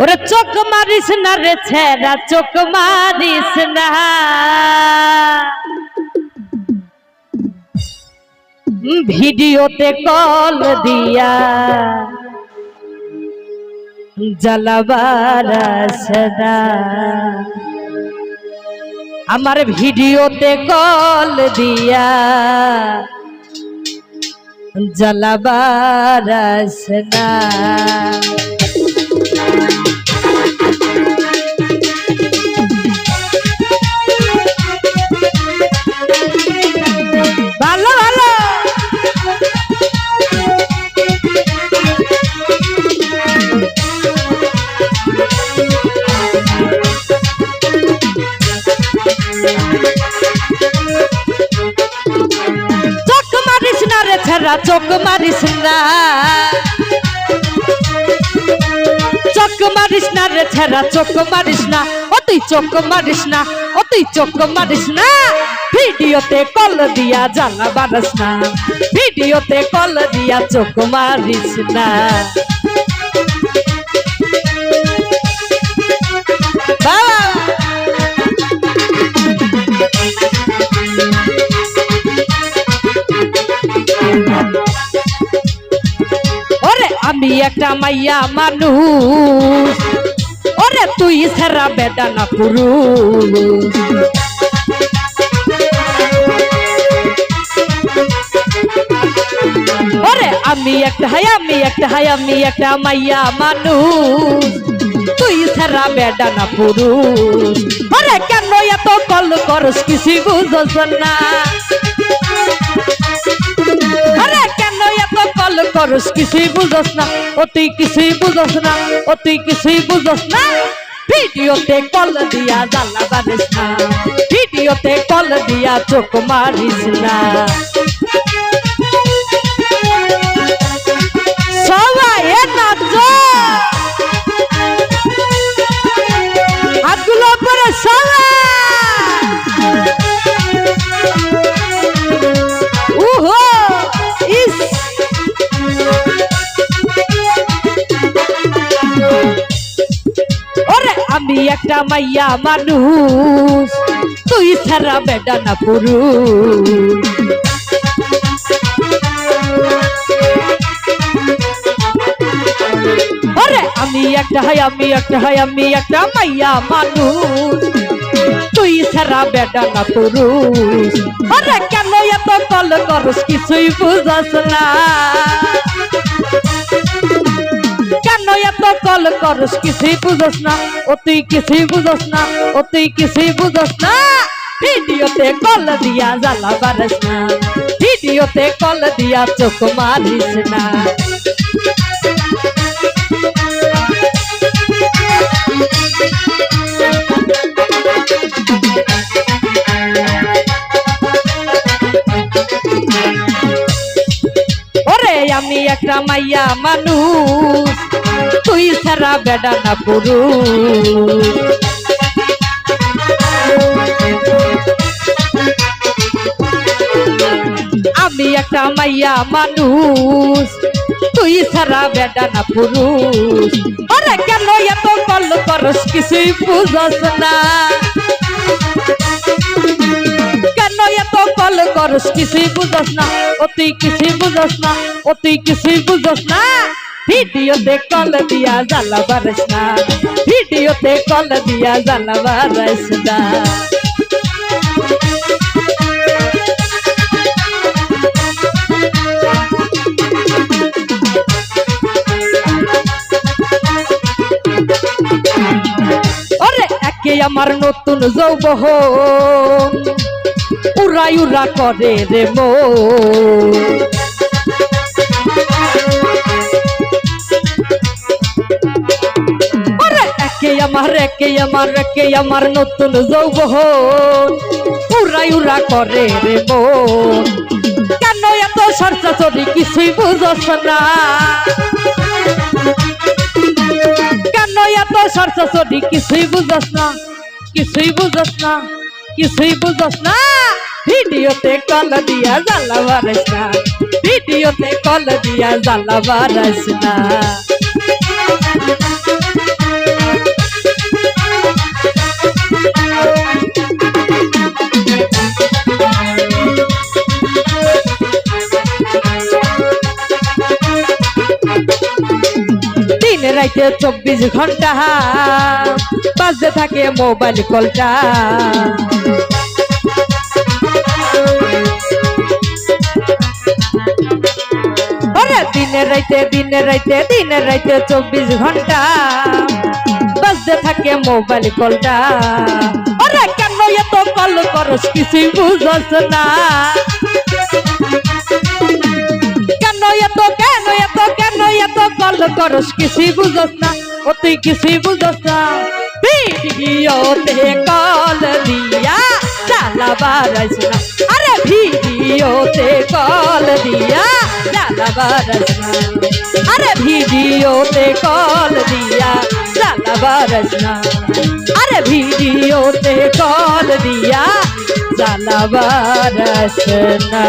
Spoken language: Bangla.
ওরে চোখ মারিস না রে ছেড়া, চোখ মারিস না, ভিডিওতে কল দিয়া জ্বালাবার আসনা। আমার ভিডিওতে কল দিয়া জ্বালাবার আসনা। ভালো ভালো চোখ মারিস না রে ছেড়া, চোখ মারিস না, চোখ মারিস না রে ছেড়া, চোখ মারিস না, ও তুই চোখ মারিস না, ও তুই চোখ মারিস না, ভিডিওতে কল দিয়া জ্বালা বারাস না, ভিডিওতে কল দিয়া চোখ মারিস না। ওরে আমি একটা মাইয়া মানুষ, ওরে তুই সারা বেদানা পুরুষ। ওরে আমি একটা মাইয়া মানুষ, তুই সারা বেদানা পুরুষ। ওরে কেন এত কল করস কিছু বুঝছ না, আরে কেন এত কল করস কিছুই বুঝস না, ও তুই কিছুই বুঝস না, ও তুই কিছুই বুঝস না, ভিডিওতে কল দিয়া জ্বালা বারিস না, ভিডিওতে কল দিয়া চোখ মারিস না। সবাই নাচ, হাতগুলো করে সবাই। আমি একটা মাইয়া মানুষ, তুই ছাড়া বেদানা পুরুষ। ওরে আমি একটা মাইয়া মানুষ, তুই ছাড়া বেদানা পুরুষ। ওরে কেন এত কল করস কিছুই বুঝস না, কেন এত কল করস কিছুই বুঝস না, ও তুই কিছুই বুঝস না, ও তুই কিছুই বুঝস না, ভিডিওতে কল দিয়া জ্বালা বারিস না, ভিডিওতে কল দিয়া চোখ মারিস না। ওরে আমি একটা মাইয়া মানুষ, তুই ছাড়া বেদানা পুরুষ। আমি একটা মাইয়া মানুষ, তুই ছাড়া বেদানা পুরুষ। আরে কেন এত কল করস কিছুই বুঝস না, কেন এত কল করস কিছুই বুঝস না, ও তুই কিছুই বুঝস না, ও তুই কিছুই বুঝস না, ভিডিওতে কল দিয়া জ্বালা বারিস না, ভিডিওতে কল দিয়া জ্বালা বারিস না। ওরে একে আমার নতুন যৌবন, উড়াই উড়া করে রে মন। একে আমার নতুন যৌবন, উড়াই উড়া করে রে মন। কেন এত সরচা চরি কিছুই বুঝস না, কেন এত সরচা চরি কিছুই বুঝস না, কিছুই বুঝস না, কিছুই বুঝস না, ভিডিওতে কল দিয়া জ্বালা বারিস না, ভিডিওতে কল দিয়া জ্বালা বারিস না। রাইতে 24 ঘন্টা বাজতে থাকে মোবাইল কলটা। দিনে রাইতে 24 ঘন্টা বাজতে থাকে মোবাইল কলটা। আরে কেন এত কল করস কিছুই বুঝস না, কেন এত কল করস কিছুই বুঝস না, ও তুই কিছুই বুঝস না। ভিডিওতে কল দিয়া চালাবার না, আরে ভিডিওতে কল দিয়া চালাবার না, আরে ভিডিওতে কল দিয়া চালাবার না, আরে ভিডিওতে কল দিয়া চালাবার না।